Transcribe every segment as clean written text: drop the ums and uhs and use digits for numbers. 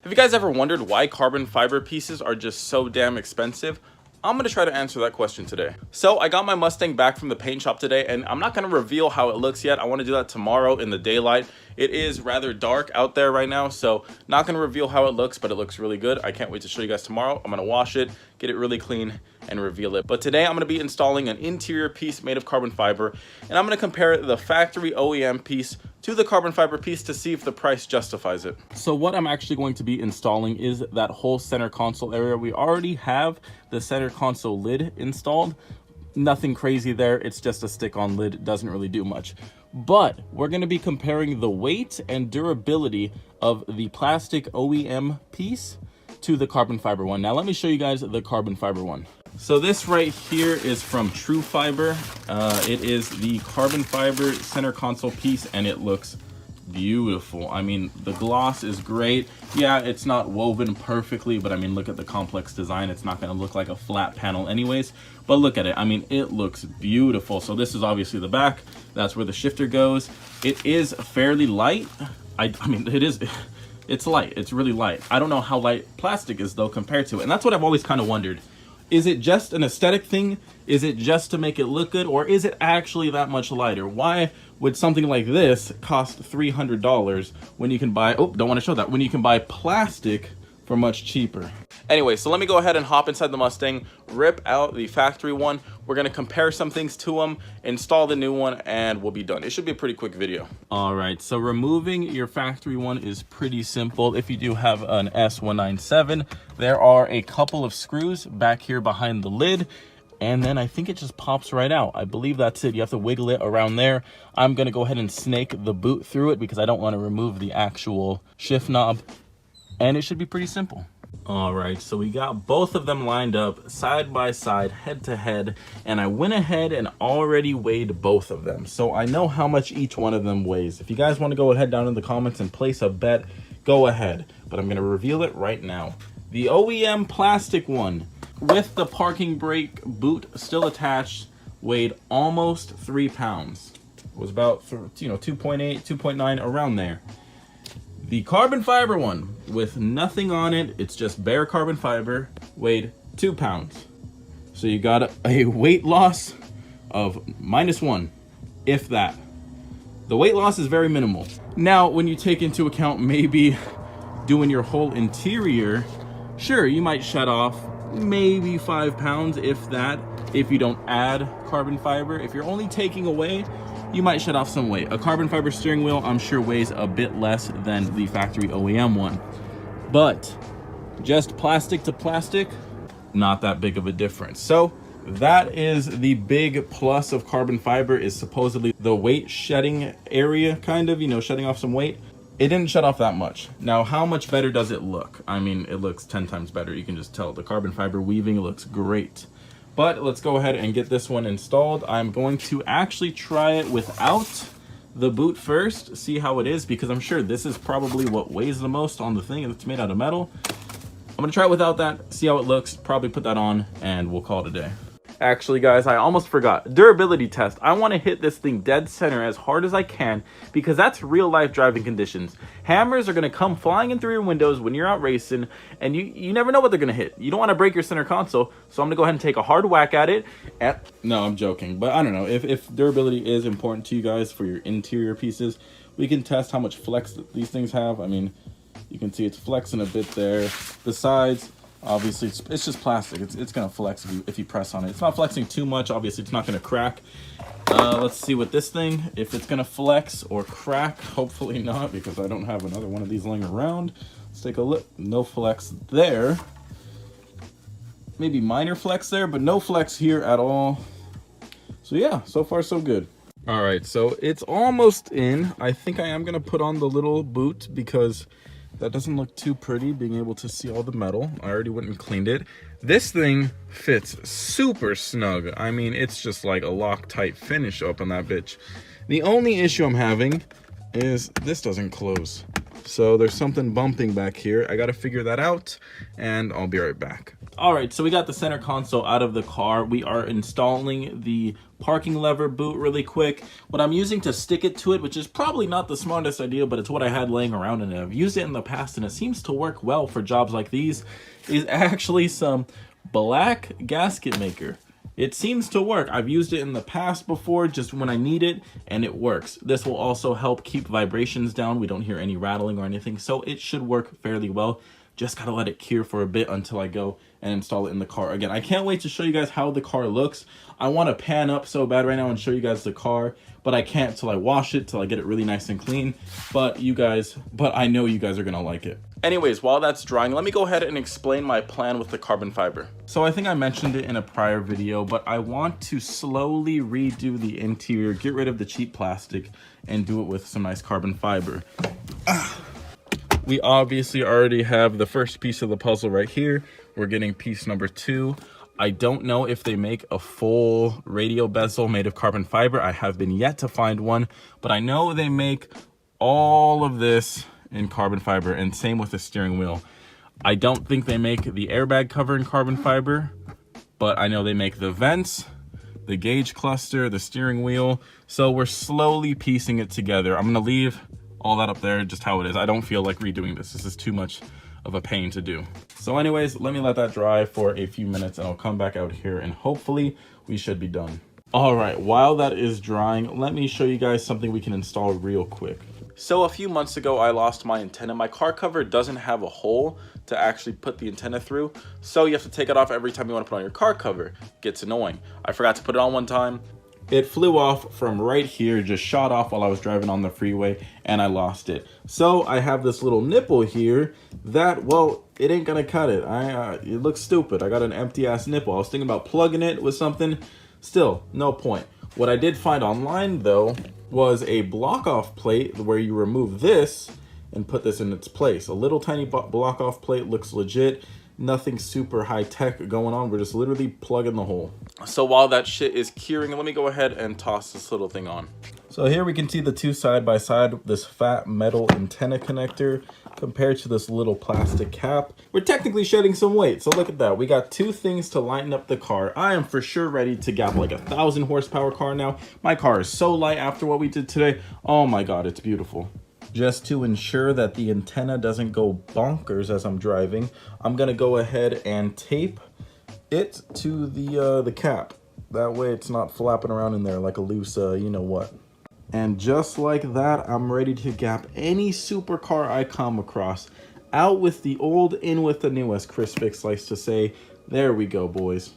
Have you guys ever wondered why carbon fiber pieces are just so damn expensive? I'm going to try to answer that question today. So I got my Mustang back from the paint shop today, and I'm not going to reveal how it looks yet. I want to do that tomorrow in the daylight. It is rather dark out there right now, so not going to reveal how it looks, but it looks really good. I can't wait to show you guys tomorrow. I'm going to wash it, get it really clean, and reveal it. But today I'm going to be installing an interior piece made of carbon fiber, and I'm going to compare the factory OEM piece to the carbon fiber piece to see if the price justifies it. So what I'm actually going to be installing is that whole center console area. We already have the center console lid installed. Nothing crazy there. It's just a stick-on lid. It doesn't really do much. But we're going to be comparing the weight and durability of the plastic OEM piece to the carbon fiber one. Now let me show you guys the carbon fiber one. So this right here is from True Fiber. It is the carbon fiber center console piece, and it looks beautiful. I mean, the gloss is great. Yeah, it's not woven perfectly, but I mean, look at the complex design. It's not going to look like a flat panel anyways, but look at it. I mean, it looks beautiful. So this is obviously the back. That's where the shifter goes. It is fairly light. I mean, it's light. It's really light. I don't know how light plastic is though compared to it. And that's what I've always kind of wondered. Is it just an aesthetic thing? Is it just to make it look good? Or is it actually that much lighter? Why would something like this cost $300 when you can buy, oh, don't want to show that, when you can buy plastic for much cheaper? Anyway, so let me go ahead and hop inside the Mustang, rip out the factory one. We're going to compare some things to them, install the new one, and we'll be done. It should be a pretty quick video. All right, so removing your factory one is pretty simple. If you do have an S197, there are a couple of screws back here behind the lid, and then I think it just pops right out. I believe that's it. You have to wiggle it around there. I'm going to go ahead and snake the boot through it because I don't want to remove the actual shift knob, and it should be pretty simple. All right, so we got both of them lined up side by side, head to head, and I went ahead and already weighed both of them. So I know how much each one of them weighs. If you guys want to go ahead down in the comments and place a bet, go ahead. But I'm going to reveal it right now. The OEM plastic one with the parking brake boot still attached weighed almost 3 pounds. It was about, 2.8, 2.9, around there. The carbon fiber one with nothing on it, it's just bare carbon fiber, weighed 2 pounds. So you got a weight loss of -1, if that. The weight loss is very minimal. Now, when you take into account maybe doing your whole interior, sure, you might shed off maybe 5 pounds, if that, if you don't add carbon fiber. If you're only taking away, you might shed off some weight. A carbon fiber steering wheel, I'm sure, weighs a bit less than the factory OEM one. But just plastic to plastic, not that big of a difference. So that is the big plus of carbon fiber, is supposedly the weight shedding area, kind of, shedding off some weight. It didn't shed off that much. Now, how much better does it look? I mean, it looks 10 times better. You can just tell the carbon fiber weaving looks great. But let's go ahead and get this one installed. I'm going to actually try it without the boot first, see how it is, because I'm sure this is probably what weighs the most on the thing, and it's made out of metal. I'm gonna try it without that, see how it looks, probably put that on, and we'll call it a day. Actually, guys, I almost forgot. Durability test. I want to hit this thing dead center as hard as I can because that's real life driving conditions. Hammers are going to come flying in through your windows when you're out racing, and you never know what they're going to hit. You don't want to break your center console, so I'm going to go ahead and take a hard whack at it. No, I'm joking, but I don't know. If durability is important to you guys for your interior pieces, we can test how much flex these things have. I mean, you can see it's flexing a bit there. The sides, obviously, it's just plastic. It's gonna flex if you press on it. It's not flexing too much. Obviously, it's not gonna crack. Let's see what this thing, if it's gonna flex or crack. Hopefully not, because I don't have another one of these laying around. Let's take a look. No flex there. Maybe minor flex there, but no flex here at all. So yeah, so far so good. All right, so it's almost in. I think I am gonna put on the little boot because that doesn't look too pretty, being able to see all the metal. I already went and cleaned it. This thing fits super snug. I mean, it's just like a Loctite finish up on that bitch. The only issue I'm having is this doesn't close. So there's something bumping back here. I gotta figure that out, and I'll be right back. All right, so we got the center console out of the car. We are installing the parking lever boot really quick. What I'm using to stick it to it, which is probably not the smartest idea, but it's what I had laying around, and I've used it in the past, and it seems to work well for jobs like these, is actually some black gasket maker. It seems to work. I've used it in the past before, just when I need it, and it works. This will also help keep vibrations down. We don't hear any rattling or anything, so it should work fairly well. Just gotta let it cure for a bit until I go and install it in the car. Again, I can't wait to show you guys how the car looks. I want to pan up so bad right now and show you guys the car, but I can't till I wash it, till I get it really nice and clean. But I know you guys are gonna like it. Anyways, while that's drying, let me go ahead and explain my plan with the carbon fiber. So I think I mentioned it in a prior video, but I want to slowly redo the interior, get rid of the cheap plastic, and do it with some nice carbon fiber. We obviously already have the first piece of the puzzle right here. We're getting piece number 2. I don't know if they make a full radio bezel made of carbon fiber. I have been yet to find one, but I know they make all of this in carbon fiber, and same with the steering wheel. I don't think they make the airbag cover in carbon fiber, but I know they make the vents, the gauge cluster, the steering wheel. So we're slowly piecing it together. I'm gonna leave all that up there just how it is. I don't feel like redoing this. This is too much of a pain to do. So anyways, let me let that dry for a few minutes, and I'll come back out here and hopefully we should be done. All right, while that is drying, let me show you guys something we can install real quick. So a few months ago, I lost my antenna. My car cover doesn't have a hole to actually put the antenna through, so you have to take it off every time you want to put on your car cover. It gets annoying. I forgot to put it on one time. It flew off from right here, just shot off while I was driving on the freeway, and I lost it. So I have this little nipple here that, well, it ain't gonna cut it. It looks stupid. I got an empty ass nipple. I was thinking about plugging it with something. Still, no point. What I did find online though was a block off plate where you remove this and put this in its place. A little tiny block off plate, looks legit. Nothing super high tech going on. We're just literally plugging the hole. So while that shit is curing, let me go ahead and toss this little thing on. So here we can see the two side by side, this fat metal antenna connector compared to this little plastic cap. We're technically shedding some weight, so look at that. We got two things to lighten up the car. I am for sure ready to gap like 1,000 horsepower car now. My car is so light after what we did today. Oh my God, it's beautiful. Just to ensure that the antenna doesn't go bonkers as I'm driving, I'm gonna go ahead and tape it to the cap. That way it's not flapping around in there like a loose you know what. And just like that, I'm ready to gap any supercar I come across. Out with the old, in with the new, as Chris Fix likes to say. There we go, boys.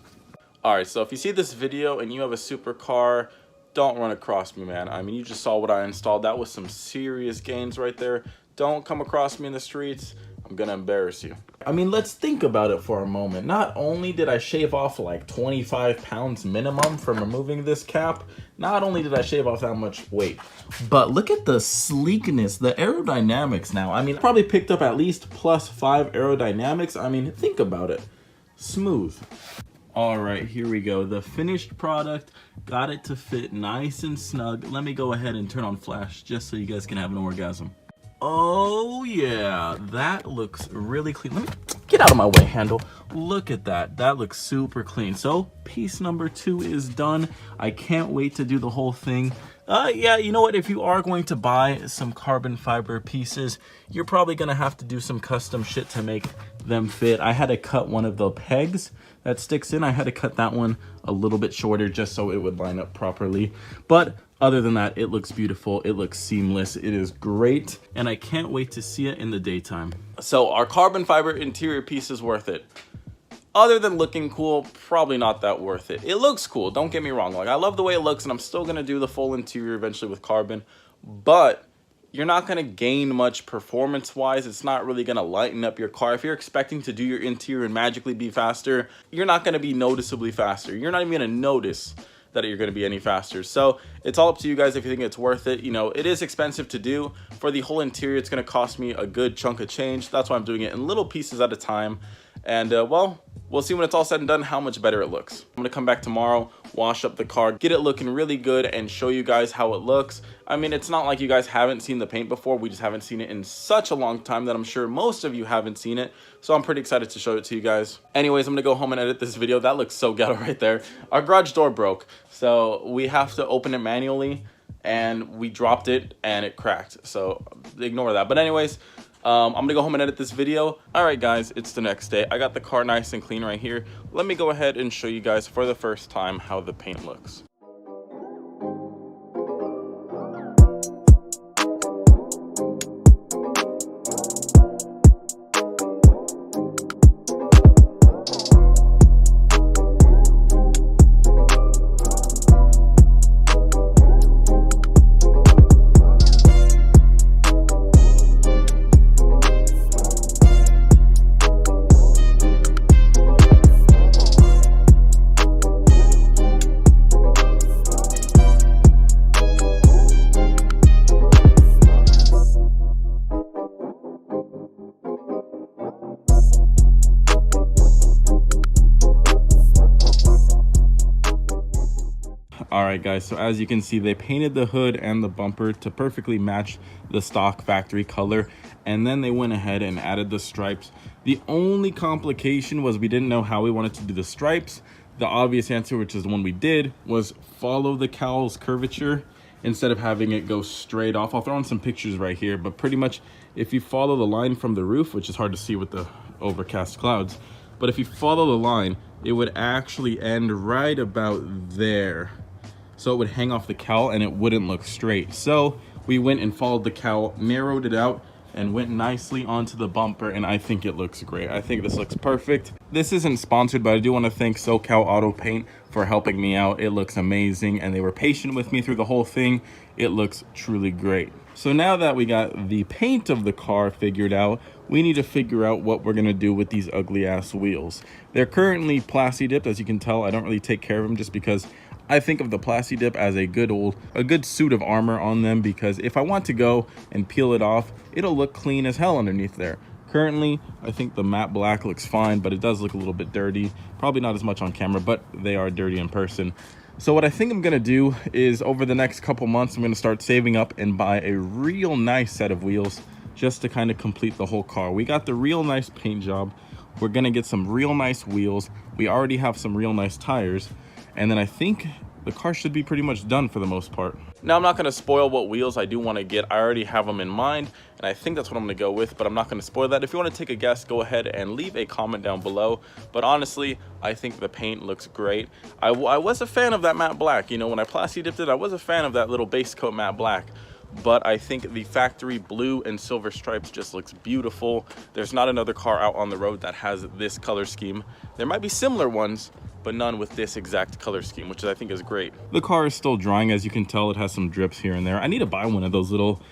All right, so if you see this video and you have a supercar, don't run across me, man. I mean, you just saw what I installed. That was some serious gains right there. Don't come across me in the streets. I'm gonna embarrass you. I mean, let's think about it for a moment. Not only did I shave off like 25 pounds minimum from removing this cap, not only did I shave off that much weight, but look at the sleekness, the aerodynamics now. I mean, I probably picked up at least +5 aerodynamics. I mean, think about it. Smooth. All right, here we go. The finished product, got it to fit nice and snug. Let me go ahead and turn on flash just so you guys can have an orgasm. Oh yeah, that looks really clean. Let me get out of my way, handle. Look at that. That looks super clean. So piece number 2 is done. I can't wait to do the whole thing. Yeah, you know what? If you are going to buy some carbon fiber pieces, you're probably going to have to do some custom shit to make them fit. I had to cut one of the pegs that sticks in. I had to cut that one a little bit shorter just so it would line up properly. But other than that, it looks beautiful. It looks seamless. It is great. And I can't wait to see it in the daytime. So our carbon fiber interior piece is worth it. Other than looking cool, probably not that worth it. It looks cool, don't get me wrong. Like, I love the way it looks, and I'm still gonna do the full interior eventually with carbon, but you're not gonna gain much performance-wise. It's not really gonna lighten up your car. If you're expecting to do your interior and magically be faster, you're not gonna be noticeably faster. You're not even gonna notice that you're gonna be any faster. So it's all up to you guys if you think it's worth it. You know, it is expensive to do. For the whole interior, it's gonna cost me a good chunk of change. That's why I'm doing it in little pieces at a time. And well, we'll see when it's all said and done how much better it looks. I'm gonna come back tomorrow. wash up the car, get it looking really good, and show you guys how it looks. I mean, it's not like you guys haven't seen the paint before. We just haven't seen it in such a long time that I'm sure most of you haven't seen it. So I'm pretty excited to show it to you guys. Anyways, I'm gonna go home and edit this video. That looks so ghetto right there. Our garage door broke, so we have to open it manually, and we dropped it and it cracked. So ignore that. But anyways, I'm gonna go home and edit this video. All right, guys, it's the next day. I got the car nice and clean right here. Let me go ahead and show you guys for the first time how the paint looks. All right, guys, so as you can see, they painted the hood and the bumper to perfectly match the stock factory color, and then they went ahead and added the stripes. The only complication was we didn't know how we wanted to do the stripes. The obvious answer, which is the one we did, was follow the cowl's curvature instead of having it go straight off. I'll throw in some pictures right here, but pretty much if you follow the line from the roof, which is hard to see with the overcast clouds, but if you follow the line, it would actually end right about there. So it would hang off the cowl and it wouldn't look straight. So we went and followed the cowl, narrowed it out, and went nicely onto the bumper, and I think it looks great. I think this looks perfect. This isn't sponsored, but I do want to thank SoCal Auto Paint for helping me out. It looks amazing, and they were patient with me through the whole thing. It looks truly great. So now that we got the paint of the car figured out, we need to figure out what we're gonna do with these ugly ass wheels. They're currently plasti dipped. As you can tell, I don't really take care of them just because I think of the plasti dip as a good suit of armor on them, because if I want to go and peel it off, it'll look clean as hell underneath there. Currently, I think the matte black looks fine, but it does look a little bit dirty. Probably not as much on camera, but they are dirty in person. So what I think I'm gonna do is over the next couple months, I'm gonna start saving up and buy a real nice set of wheels just to kind of complete the whole car. We got the real nice paint job. We're gonna get some real nice wheels. We already have some real nice tires. And then I think the car should be pretty much done for the most part. Now, I'm not going to spoil what wheels I do want to get. I already have them in mind, and I think that's what I'm going to go with, but I'm not going to spoil that. If you want to take a guess, go ahead and leave a comment down below. But honestly, I think the paint looks great. I was a fan of that matte black. You know, when I plasti dipped it, I was a fan of that little base coat matte black. But I think the factory blue and silver stripes just looks beautiful. There's not another car out on the road that has this color scheme. There might be similar ones, but none with this exact color scheme, which I think is great. The car is still drying. As you can tell, it has some drips here and there. I need to buy one of those little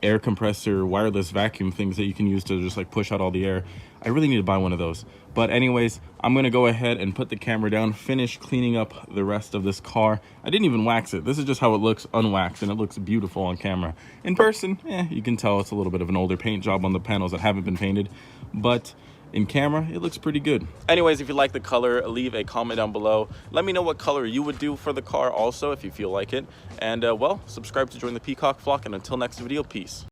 air compressor wireless vacuum things that you can use to just like push out all the air. I really need to buy one of those. But anyways, I'm gonna go ahead and put the camera down, finish cleaning up the rest of this car. I didn't even wax it. This is just how it looks unwaxed, and it looks beautiful on camera. In person, you can tell it's a little bit of an older paint job on the panels that haven't been painted, but in camera, it looks pretty good. Anyways, if you like the color, leave a comment down below. Let me know what color you would do for the car also, if you feel like it. And well, subscribe to join the Peacock flock, and until next video, peace.